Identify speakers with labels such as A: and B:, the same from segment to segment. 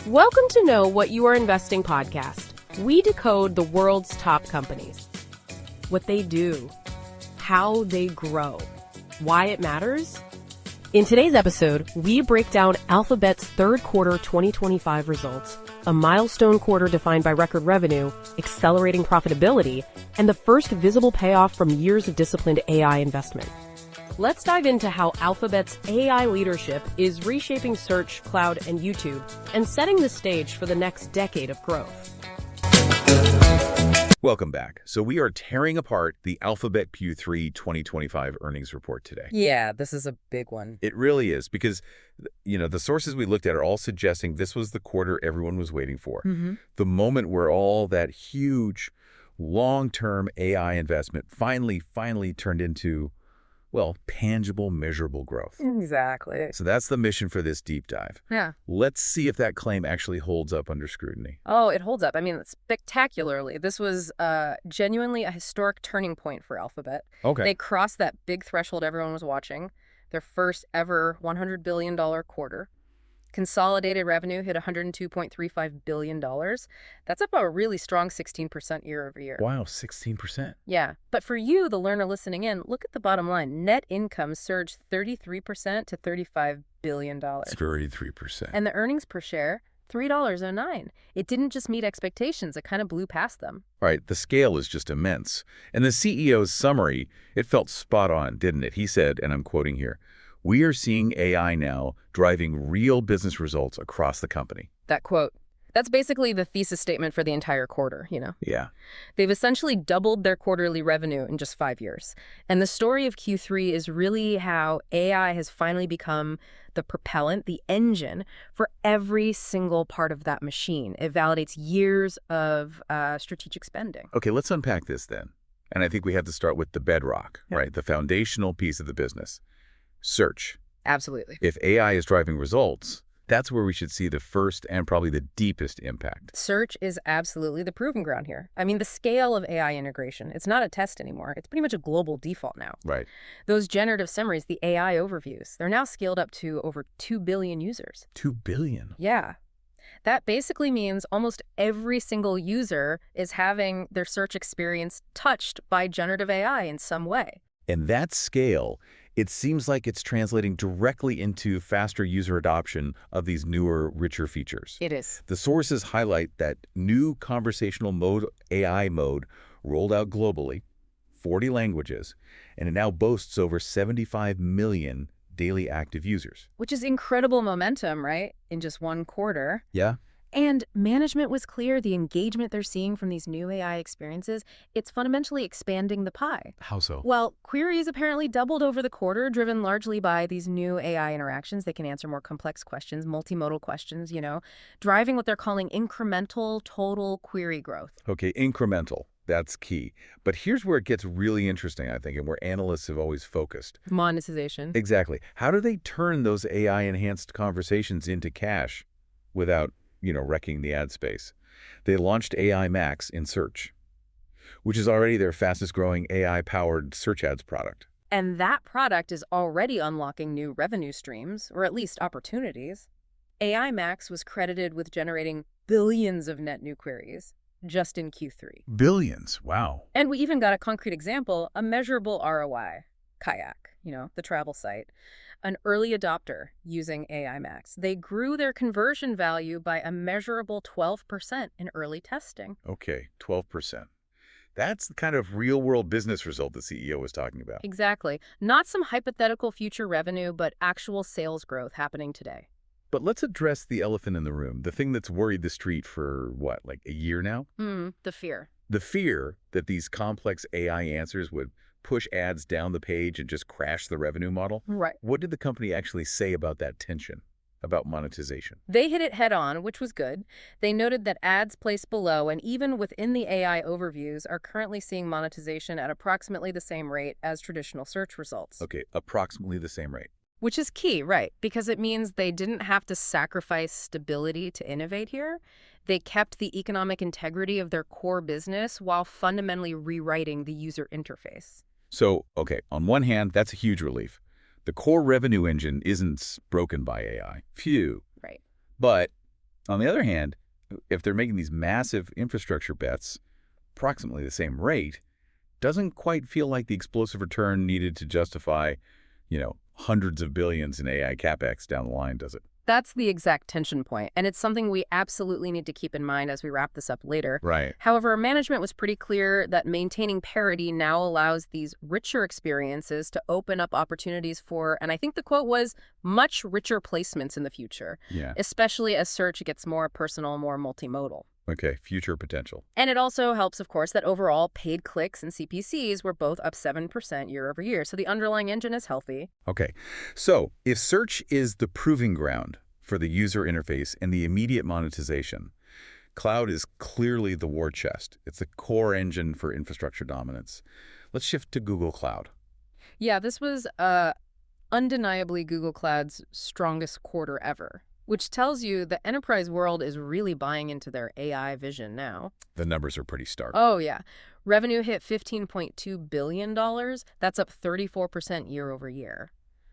A: Welcome to Know What You Are Investing podcast. We decode the world's top companies, what they do, how they grow, why it matters. In today's episode, we break down Alphabet's third quarter 2025 results, a milestone quarter defined by record revenue, accelerating profitability, and the first visible payoff from years of disciplined AI investment. Let's dive into how Alphabet's AI leadership is reshaping search, cloud, and YouTube, and setting the stage for the next decade of growth.
B: Welcome back. So we are tearing apart the Alphabet Q3 2025 earnings report today.
C: Yeah, this is a big one.
B: It really is because, the sources we looked at are all suggesting this was the quarter everyone was waiting for. The moment where all that huge, long-term AI investment finally turned into, tangible, measurable growth.
C: Exactly.
B: So that's the mission for this deep dive.
C: Yeah.
B: Let's see if that claim actually holds up under scrutiny.
C: Oh, it holds up. I mean, spectacularly. This was genuinely a historic turning point for Alphabet.
B: Okay.
C: They crossed that big threshold everyone was watching, their first ever $100 billion quarter. Consolidated revenue hit $102.35 billion. That's up a really strong 16% year over year.
B: Wow, 16%.
C: Yeah. But for you, the learner listening in, look at the bottom line. Net income surged 33% to $35 billion.
B: 33%.
C: And the earnings per share, $3.09. It didn't just meet expectations, it kind of blew past them.
B: All right, the scale is just immense. And the CEO's summary, it felt spot on, didn't it? He said, and I'm quoting here, "We are seeing AI now driving real business results across the company."
C: That quote, that's basically the thesis statement for the entire quarter,
B: Yeah.
C: They've essentially doubled their quarterly revenue in just 5 years. And the story of Q3 is really how AI has finally become the propellant, the engine for every single part of that machine. It validates years of strategic spending.
B: Okay, let's unpack this then. And I think we have to start with the bedrock,
C: Yeah.
B: right? The foundational piece of the business. Search.
C: Absolutely.
B: If AI is driving results, that's where we should see the first and probably the deepest impact.
C: Search is absolutely the proving ground here. I mean, the scale of AI integration, it's not a test anymore. It's pretty much a global default now.
B: Right.
C: Those generative summaries, the AI overviews, they're now scaled up to over 2 billion users.
B: 2 billion.
C: Yeah. That basically means almost every single user is having their search experience touched by generative AI in some way.
B: And that scale, it seems like it's translating directly into faster user adoption of these newer, richer features.
C: It is.
B: The sources highlight that new conversational mode, AI mode, rolled out globally, 40 languages, and it now boasts over 75 million daily active users.
C: Which is incredible momentum, right? In just one quarter.
B: Yeah.
C: And management was clear the engagement they're seeing from these new AI experiences, it's fundamentally expanding the pie.
B: How so?
C: Well, queries apparently doubled over the quarter, driven largely by these new AI interactions. They can answer more complex questions, multimodal questions, driving what they're calling incremental total query growth.
B: Okay, incremental. That's key. But here's where it gets really interesting, I think, and where analysts have always focused.
C: Monetization.
B: Exactly. How do they turn those AI-enhanced conversations into cash without wrecking the ad space? They launched AI Max in search, which is already their fastest growing AI-powered search ads product.
C: And that product is already unlocking new revenue streams, or at least opportunities. AI Max was credited with generating billions of net new queries just in Q3.
B: Billions. Wow.
C: And we even got a concrete example, a measurable ROI. Kayak, the travel site. An early adopter using AI Max. They grew their conversion value by a measurable 12% in early testing.
B: Okay, 12%. That's the kind of real-world business result the CEO was talking about.
C: Exactly. Not some hypothetical future revenue, but actual sales growth happening today.
B: But let's address the elephant in the room, the thing that's worried the street for, a year now?
C: The fear.
B: The fear that these complex AI answers would push ads down the page and just crash the revenue model?
C: Right.
B: What did the company actually say about that tension, about monetization?
C: They hit it head on, which was good. They noted that ads placed below and even within the AI overviews are currently seeing monetization at approximately the same rate as traditional search results.
B: Okay, approximately the same rate.
C: Which is key, right? Because it means they didn't have to sacrifice stability to innovate here. They kept the economic integrity of their core business while fundamentally rewriting the user interface.
B: So, okay, on one hand, that's a huge relief. The core revenue engine isn't broken by AI. Phew.
C: Right.
B: But On the other hand, if they're making these massive infrastructure bets, approximately the same rate, doesn't quite feel like the explosive return needed to justify, hundreds of billions in AI capex down the line, does it?
C: That's the exact tension point, and it's something we absolutely need to keep in mind as we wrap this up later.
B: Right.
C: However, management was pretty clear that maintaining parity now allows these richer experiences to open up opportunities for, and I think the quote was, much richer placements in the future,
B: Yeah.
C: especially as search gets more personal, more multimodal.
B: Okay, future potential.
C: And it also helps, of course, that overall paid clicks and CPCs were both up 7% year over year. So the underlying engine is healthy.
B: Okay, so if search is the proving ground for the user interface and the immediate monetization, cloud is clearly the war chest. It's the core engine for infrastructure dominance. Let's shift to Google Cloud.
C: Yeah, this was undeniably Google Cloud's strongest quarter ever, which tells you the enterprise world is really buying into their AI vision now.
B: The numbers are pretty stark.
C: Oh, yeah. Revenue hit $15.2 billion. That's up 34% year over year.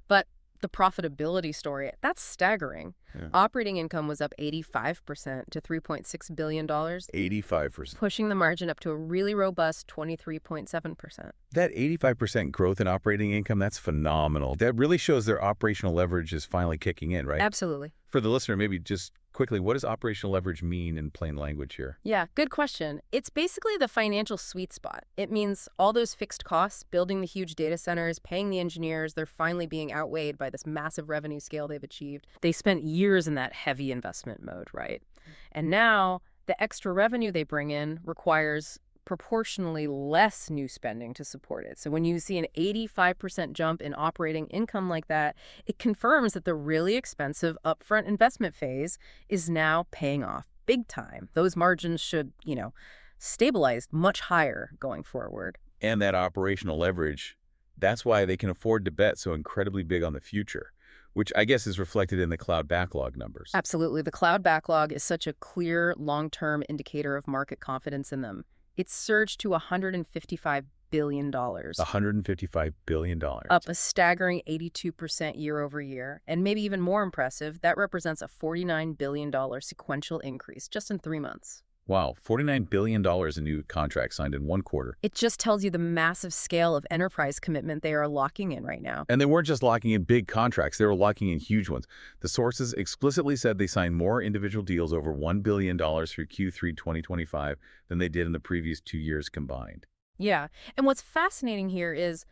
C: But the profitability story, that's staggering.
B: Yeah.
C: Operating income was up 85% to $3.6 billion,
B: 85%.
C: pushing the margin up to a really robust 23.7%.
B: That 85% growth in operating income, that's phenomenal. That really shows their operational leverage is finally kicking in, right?
C: Absolutely.
B: For the listener, maybe just quickly, what does operational leverage mean in plain language here?
C: Yeah, good question. It's basically the financial sweet spot. It means all those fixed costs, building the huge data centers, paying the engineers, they're finally being outweighed by this massive revenue scale they've achieved. They spent years in that heavy investment mode, right? And now the extra revenue they bring in requires proportionally less new spending to support it. So when you see an 85% jump in operating income like that, it confirms that the really expensive upfront investment phase is now paying off big time. Those margins should, stabilize much higher going forward.
B: And that operational leverage, that's why they can afford to bet so incredibly big on the future, which I guess is reflected in the cloud backlog numbers.
C: Absolutely. The cloud backlog is such a clear long-term indicator of market confidence in them. It's surged to $155 billion.
B: $155 billion.
C: Up a staggering 82% year over year. And maybe even more impressive, that represents a $49 billion sequential increase just in 3 months.
B: Wow, $49 billion in new contracts signed in one quarter.
C: It just tells you the massive scale of enterprise commitment they are locking in right now.
B: And they weren't just locking in big contracts, they were locking in huge ones. The sources explicitly said they signed more individual deals over $1 billion through Q3 2025 than they did in the previous 2 years combined.
C: Yeah. And what's fascinating here is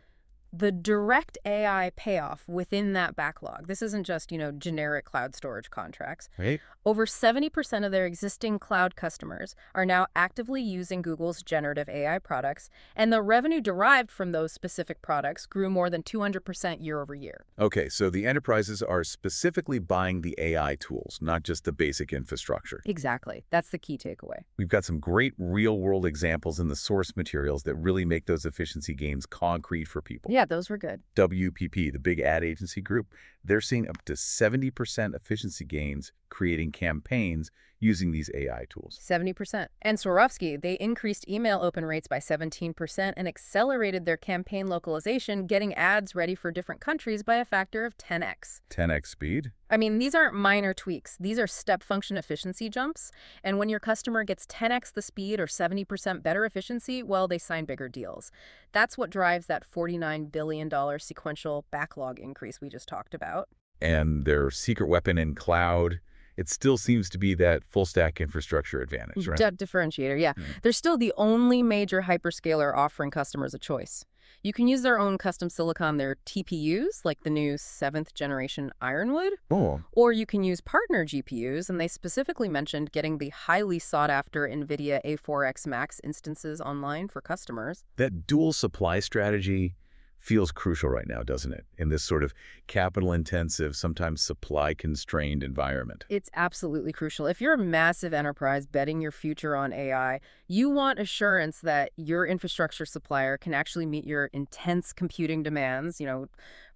C: the direct AI payoff within that backlog. This isn't just, generic cloud storage contracts.
B: Right?
C: Over 70% of their existing cloud customers are now actively using Google's generative AI products, and the revenue derived from those specific products grew more than 200% year over year.
B: Okay, so the enterprises are specifically buying the AI tools, not just the basic infrastructure.
C: Exactly. That's the key takeaway.
B: We've got some great real-world examples in the source materials that really make those efficiency gains concrete for people.
C: Yeah, those were good.
B: WPP, the big ad agency group, they're seeing up to 70% efficiency gains creating campaigns using these AI tools.
C: 70%. And Swarovski, they increased email open rates by 17% and accelerated their campaign localization, getting ads ready for different countries by a factor of 10x.
B: 10x speed?
C: I mean, these aren't minor tweaks. These are step function efficiency jumps. And when your customer gets 10x the speed or 70% better efficiency, well, they sign bigger deals. That's what drives that $49 billion sequential backlog increase we just talked about.
B: And their secret weapon in cloud, it still seems to be that full stack infrastructure advantage, right?
C: Differentiator, yeah. They're still the only major hyperscaler offering customers a choice. You can use their own custom silicon, their TPUs, like the new 7th generation Ironwood, or you can use partner GPUs, and they specifically mentioned getting the highly sought-after NVIDIA A4X Max instances online for customers.
B: That dual supply strategy feels crucial right now, doesn't it? In this sort of capital-intensive, sometimes supply-constrained environment.
C: It's absolutely crucial. If you're a massive enterprise betting your future on AI, you want assurance that your infrastructure supplier can actually meet your intense computing demands,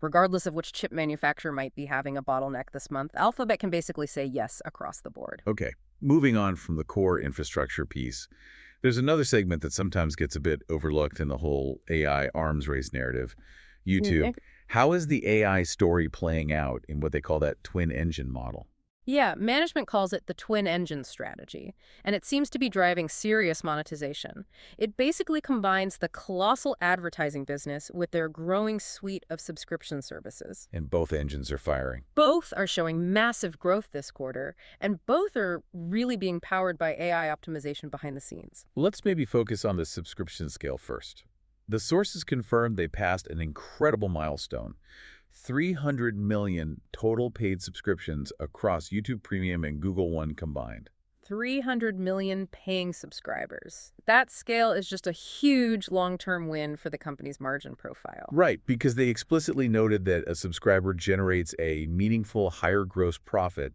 C: regardless of which chip manufacturer might be having a bottleneck this month. Alphabet can basically say yes across the board.
B: Okay, moving on from the core infrastructure piece, there's another segment that sometimes gets a bit overlooked in the whole AI arms race narrative, YouTube. How is the AI story playing out in what they call that twin engine model?
C: Yeah, management calls it the twin engine strategy, and it seems to be driving serious monetization. It basically combines the colossal advertising business with their growing suite of subscription services.
B: And both engines are firing.
C: Both are showing massive growth this quarter, and both are really being powered by AI optimization behind the scenes.
B: Let's maybe focus on the subscription scale first. The sources confirmed they passed an incredible milestone. 300 million total paid subscriptions across YouTube Premium and Google One combined.
C: 300 million paying subscribers. That scale is just a huge long-term win for the company's margin profile.
B: Right, because they explicitly noted that a subscriber generates a meaningful higher gross profit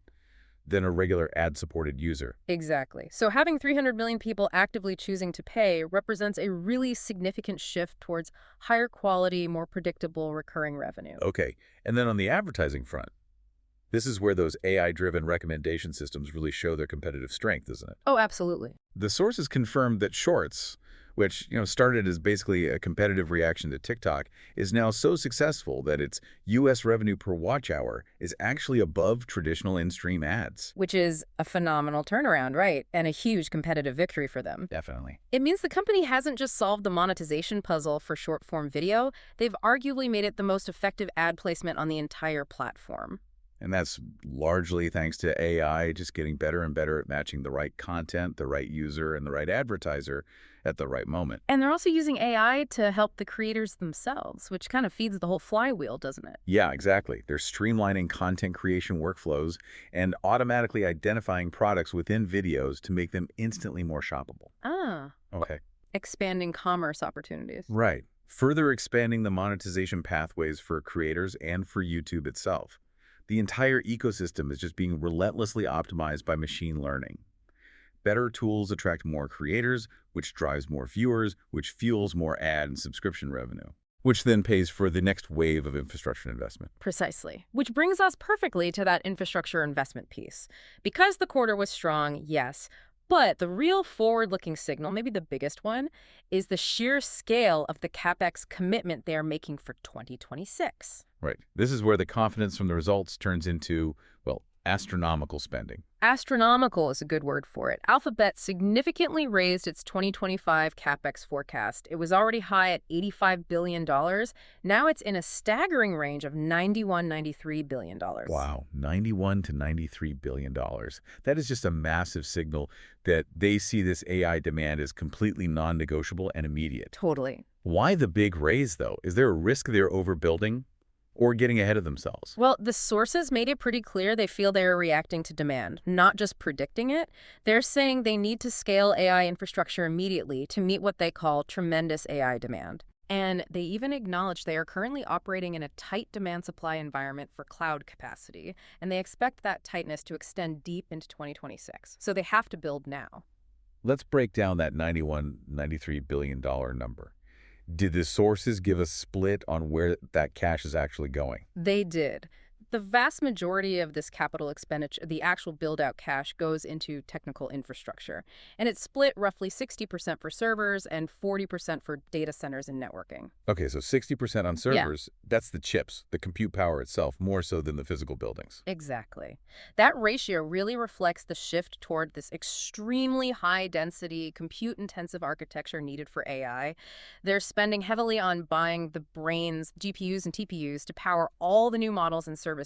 B: than a regular ad-supported user.
C: Exactly. So having 300 million people actively choosing to pay represents a really significant shift towards higher quality, more predictable recurring revenue.
B: Okay, and then on the advertising front, this is where those AI-driven recommendation systems really show their competitive strength, isn't it?
C: Oh, absolutely.
B: The sources confirmed that Shorts, which started as basically a competitive reaction to TikTok, is now so successful that its U.S. revenue per watch hour is actually above traditional in-stream ads.
C: Which is a phenomenal turnaround, right? And a huge competitive victory for them.
B: Definitely.
C: It means the company hasn't just solved the monetization puzzle for short-form video, they've arguably made it the most effective ad placement on the entire platform.
B: And that's largely thanks to AI just getting better and better at matching the right content, the right user, and the right advertiser at the right moment.
C: And they're also using AI to help the creators themselves, which kind of feeds the whole flywheel, doesn't it?
B: Yeah, exactly. They're streamlining content creation workflows and automatically identifying products within videos to make them instantly more shoppable.
C: Ah.
B: Okay.
C: Expanding commerce opportunities.
B: Right. Further expanding the monetization pathways for creators and for YouTube itself. The entire ecosystem is just being relentlessly optimized by machine learning. Better tools attract more creators, which drives more viewers, which fuels more ad and subscription revenue, which then pays for the next wave of infrastructure investment.
C: Precisely. Which brings us perfectly to that infrastructure investment piece. Because the quarter was strong, yes, but the real forward-looking signal, maybe the biggest one, is the sheer scale of the CapEx commitment they are making for 2026.
B: Right. This is where the confidence from the results turns into, well, astronomical spending.
C: Astronomical is a good word for it. Alphabet significantly raised its 2025 CapEx forecast. It was already high at $85 billion. Now it's in a staggering range of $91–93 billion.
B: Wow, $91 to $93 billion. That is just a massive signal that they see this AI demand as completely non-negotiable and immediate.
C: Totally.
B: Why the big raise, though? Is there a risk they're overbuilding or getting ahead of themselves?
C: Well, the sources made it pretty clear they feel they are reacting to demand, not just predicting it. They're saying they need to scale AI infrastructure immediately to meet what they call tremendous AI demand. And they even acknowledge they are currently operating in a tight demand-supply environment for cloud capacity, and they expect that tightness to extend deep into 2026. So they have to build now.
B: Let's break down that $91–93 billion number. Did the sources give a split on where that cash is actually going?
C: They did. The vast majority of this capital expenditure, the actual build-out cash, goes into technical infrastructure. And it's split roughly 60% for servers and 40% for data centers and networking.
B: Okay, so 60% on servers, that's the chips, the compute power itself, more so than the physical buildings.
C: Exactly. That ratio really reflects the shift toward this extremely high-density, compute-intensive architecture needed for AI. They're spending heavily on buying the brains, GPUs and TPUs, to power all the new models and services,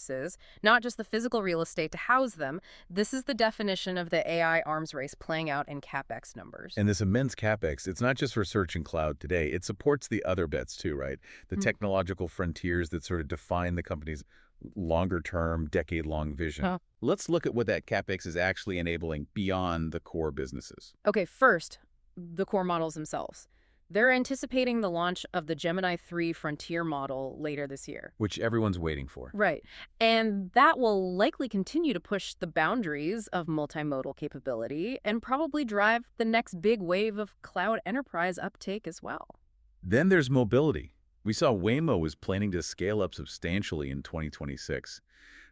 C: not just the physical real estate to house them. This is the definition of the AI arms race playing out in CapEx numbers.
B: And this immense CapEx, it's not just for search and cloud today. It supports the other bets too, right? The technological frontiers that sort of define the company's longer-term, decade-long vision.
C: Huh.
B: Let's look at what that CapEx is actually enabling beyond the core businesses.
C: Okay, first, the core models themselves. They're anticipating the launch of the Gemini 3 Frontier model later this year.
B: Which everyone's waiting for.
C: Right. And that will likely continue to push the boundaries of multimodal capability and probably drive the next big wave of cloud enterprise uptake as well.
B: Then there's mobility. We saw Waymo is planning to scale up substantially in 2026.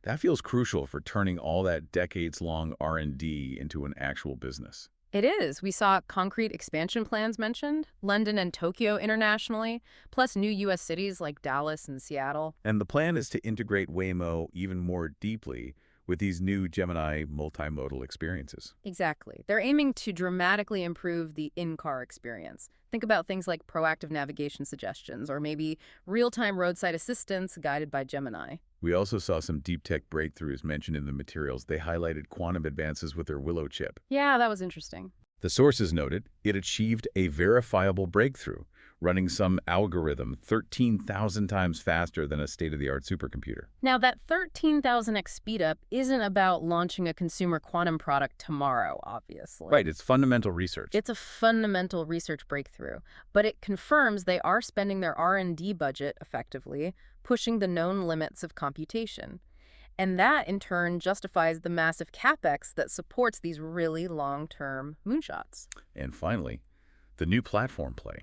B: That feels crucial for turning all that decades-long R&D into an actual business.
C: It is. We saw concrete expansion plans mentioned, London and Tokyo internationally, plus new U.S. cities like Dallas and Seattle.
B: And the plan is to integrate Waymo even more deeply with these new Gemini multimodal experiences.
C: Exactly. They're aiming to dramatically improve the in-car experience. Think about things like proactive navigation suggestions or maybe real-time roadside assistance guided by Gemini.
B: We also saw some deep tech breakthroughs mentioned in the materials. They highlighted quantum advances with their Willow chip.
C: Yeah, that was interesting.
B: The sources noted it achieved a verifiable breakthrough, running some algorithm 13,000 times faster than a state-of-the-art supercomputer.
C: Now, that 13,000x speedup isn't about launching a consumer quantum product tomorrow, obviously.
B: Right, it's fundamental research.
C: It's a fundamental research breakthrough, but it confirms they are spending their R&D budget effectively, pushing the known limits of computation. And that, in turn, justifies the massive capex that supports these really long-term moonshots.
B: And finally, the new platform play.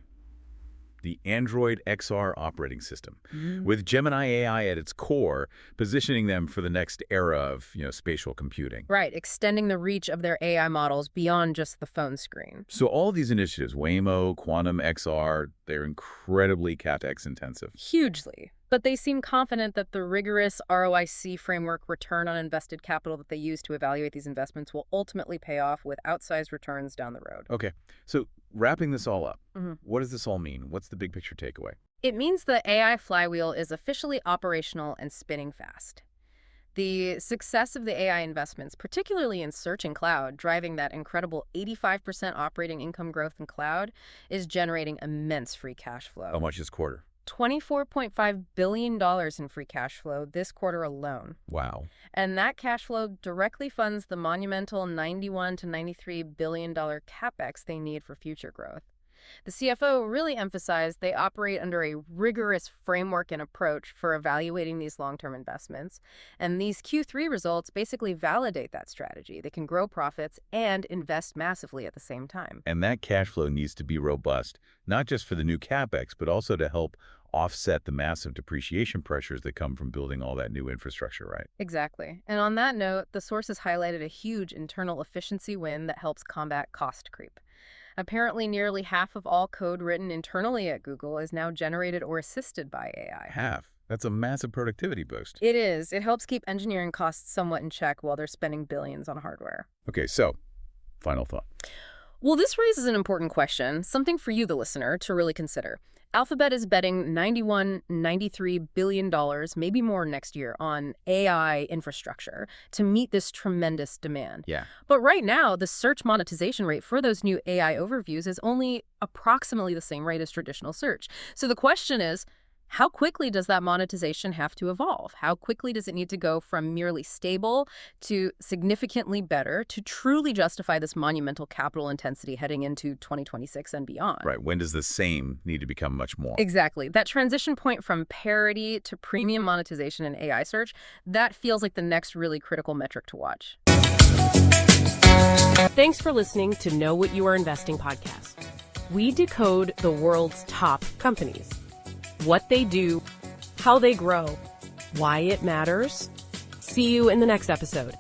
B: The Android XR operating system, with Gemini AI at its core, positioning them for the next era of, spatial computing.
C: Right, extending the reach of their AI models beyond just the phone screen.
B: So all these initiatives, Waymo, Quantum XR, they're incredibly CapEx intensive.
C: Hugely. But they seem confident that the rigorous ROIC framework, return on invested capital, that they use to evaluate these investments will ultimately pay off with outsized returns down the road.
B: Okay, so wrapping this all up, what does this all mean? What's the big picture takeaway?
C: It means the AI flywheel is officially operational and spinning fast. The success of the AI investments, particularly in search and cloud, driving that incredible 85% operating income growth in cloud, is generating immense free cash flow.
B: How much this quarter?
C: $24.5 billion in free cash flow this quarter alone.
B: Wow.
C: And that cash flow directly funds the monumental $91 to $93 billion capex they need for future growth. The CFO really emphasized they operate under a rigorous framework and approach for evaluating these long-term investments. And these Q3 results basically validate that strategy. They can grow profits and invest massively at the same time.
B: And that cash flow needs to be robust, not just for the new capex, but also to help offset the massive depreciation pressures that come from building all that new infrastructure, right?
C: Exactly. And on that note, the sources highlighted a huge internal efficiency win that helps combat cost creep. Apparently, nearly half of all code written internally at Google is now generated or assisted by AI.
B: Half? That's a massive productivity boost.
C: It is. It helps keep engineering costs somewhat in check while they're spending billions on hardware.
B: Okay, so, final thought.
C: Well, this raises an important question, something for you, the listener, to really consider. Alphabet is betting $91, $93 billion, maybe more next year, on AI infrastructure to meet this tremendous demand.
B: Yeah.
C: But right now, the search monetization rate for those new AI overviews is only approximately the same rate as traditional search. So the question is, how quickly does that monetization have to evolve? How quickly does it need to go from merely stable to significantly better to truly justify this monumental capital intensity heading into 2026 and beyond?
B: Right. When does the same need to become much more?
C: Exactly. That transition point from parity to premium monetization in AI search, that feels like the next really critical metric to watch.
A: Thanks for listening to Know What You Are Investing podcast. We decode the world's top companies. What they do, how they grow, why it matters. See you in the next episode.